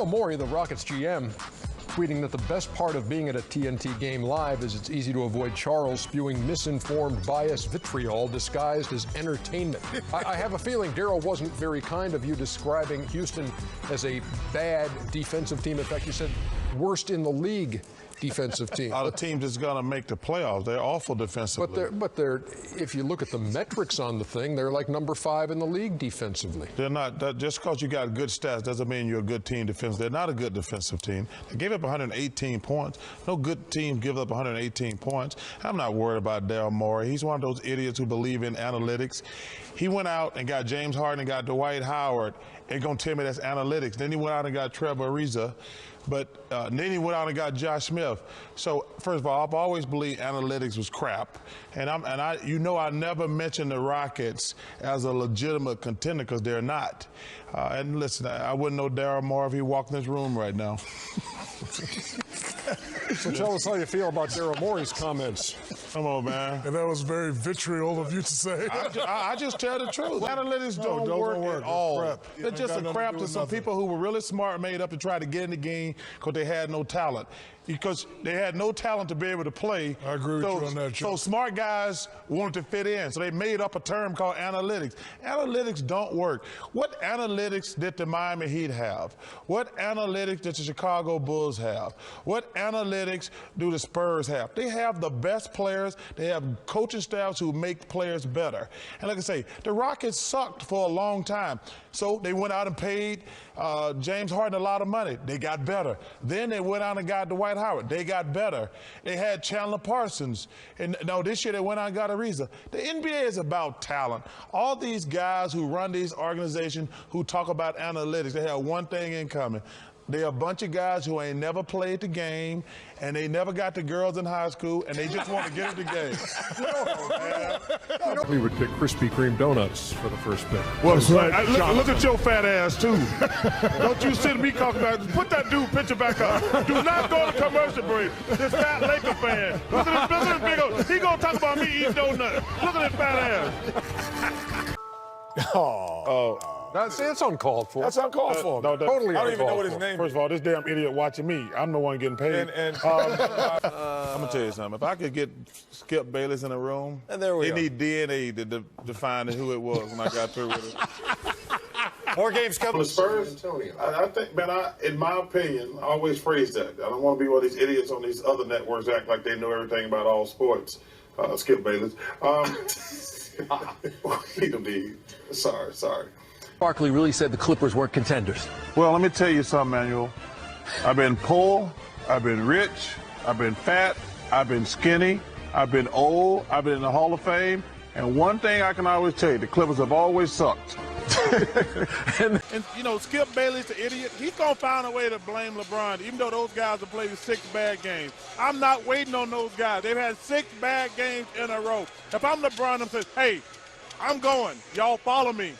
Maury, the Rockets GM, tweeting that the best part of being at a TNT game live is it's easy to avoid Charles spewing misinformed, biased vitriol disguised as entertainment. I have a feeling Daryl wasn't very kind of you describing Houston as a bad defensive team. In fact, you said worst in the league defensive team. A team that's going to make the playoffs. They're awful defensively. But they're, if you look at the metrics on the thing, they're like number 5 in the league defensively. They're not. Just because you got good stats doesn't mean you're a good team defensively. They're not a good defensive team. They gave up 118 points. No good team gives up 118 points. I'm not worried about Daryl Morey. He's one of those idiots who believe in analytics. He went out and got James Harden and got Dwight Howard. Ain't going to tell me that's analytics. Then he went out and got Trevor Ariza. But then he went out and got Josh Smith. So first of all, I've always believed analytics was crap, and I never mentioned the Rockets as a legitimate contender because they're not. And listen, I wouldn't know Daryl Morey if he walked in this room right now. So tell us how you feel about Daryl Morey's comments. Come on, man. And that was very vitriol of you to say. I just tell the truth. Analytics don't work at all. They're just a crap to some people who were really smart, made up to try to get in the game because they had no talent. Because they had no talent to be able to play. I agree with you on that, Joe. So smart guys wanted to fit in. So they made up a term called analytics. Analytics don't work. What analytics did the Miami Heat have? What analytics did the Chicago Bulls have? What analytics do the Spurs have? They have the best players. They have coaching staffs who make players better. And like I say, the Rockets sucked for a long time. So they went out and paid James Harden a lot of money. They got better. Then they went out and got Dwight Howard. They got better. They had Chandler Parsons. And now this year they went out and got Ariza. The NBA is about talent. All these guys who run these organizations who talk about analytics, they have one thing in common. They're a bunch of guys who ain't never played the game, and they never got the girls in high school, and they just want to get in the game. We would pick Krispy Kreme donuts for the first pick. Well, look at your fat ass, too. Don't you sit me talking about it. Put that dude picture back up. Do not go to commercial break. This fat Laker fan. Look at this big old. He going to talk about me eating donuts. Look at this fat ass. Oh. That's uncalled for. That's uncalled for. No, totally I don't even know what his name is. First of all, this damn idiot watching me. I'm the one getting paid. I'm going to tell you something. If I could get Skip Bayless in a room, and there we they need DNA to define who it was when I got through with it. More games coming. The Spurs, I think, man, in my opinion, I always phrase that. I don't want to be one of these idiots on these other networks act like they know everything about all sports. Skip Bayless. Sorry. Barkley really said the Clippers weren't contenders. Well, let me tell you something, Manuel. I've been poor, I've been rich, I've been fat, I've been skinny, I've been old, I've been in the Hall of Fame, and one thing I can always tell you, the Clippers have always sucked. and Skip Bayless, the idiot, he's going to find a way to blame LeBron, even though those guys have played 6 bad games. I'm not waiting on those guys. They've had 6 bad games in a row. If I'm LeBron, I'm saying, hey, I'm going. Y'all follow me.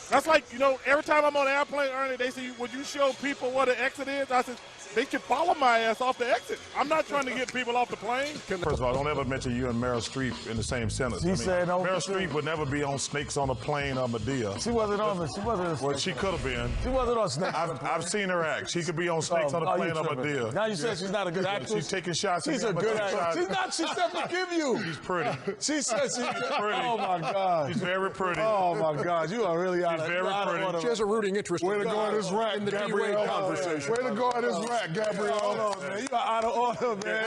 That's like, every time I'm on an airplane, Ernie, they say, would you show people what an exit is? I said, they should follow my ass off the exit. I'm not trying to get people off the plane. First of all, don't ever mention you and Meryl Streep in the same sentence. Meryl Streep would never be on Snakes on a Plane or Medea. She wasn't on it. Well, she could have been. She wasn't on Snakes. I've seen her act. She could be on Snakes on a Plane or Medea. Now you said she's not a good actress? She's taking shots. She's a good actress. She's not. She said forgive you. She's pretty. She said she's pretty. Oh, my God. She's very pretty. Oh, my God. You are really out of She's very pretty. She has a rooting interest Way to go in this rack, in the Gabrielle. D-Wade conversation. Way to go in this rack, Gabrielle. Man. You are out of order, man.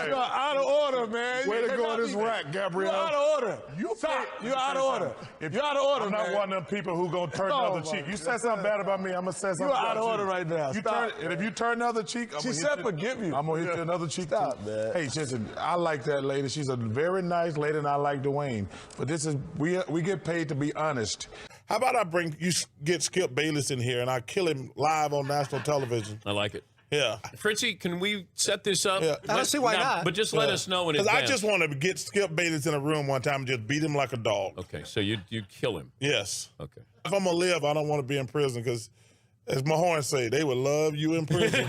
You are out of order, man. Way to go in this rack, Gabrielle. You're out of order. You're out of order. You're out of order, I'm man. not one of them people who going to turn the other cheek. You said something bad about me, I'm going to say something You are out about of you. order right now. And if you turn the other cheek, I'm she said forgive you. I'm going to hit you another cheek. Stop, man. Hey, listen, I like that lady. She's a very nice lady, and I like Dwayne. But this is, we get paid to be honest. How about get Skip Bayless in here, and I kill him live on national television? I like it. Yeah. Fritzy, can we set this up? Yeah. I don't see why not. But just let us know in advance. Because I just want to get Skip Bayless in a room one time and just beat him like a dog. Okay, so you kill him. Yes. Okay. If I'm going to live, I don't want to be in prison because, as Mahorn say, they would love you in prison.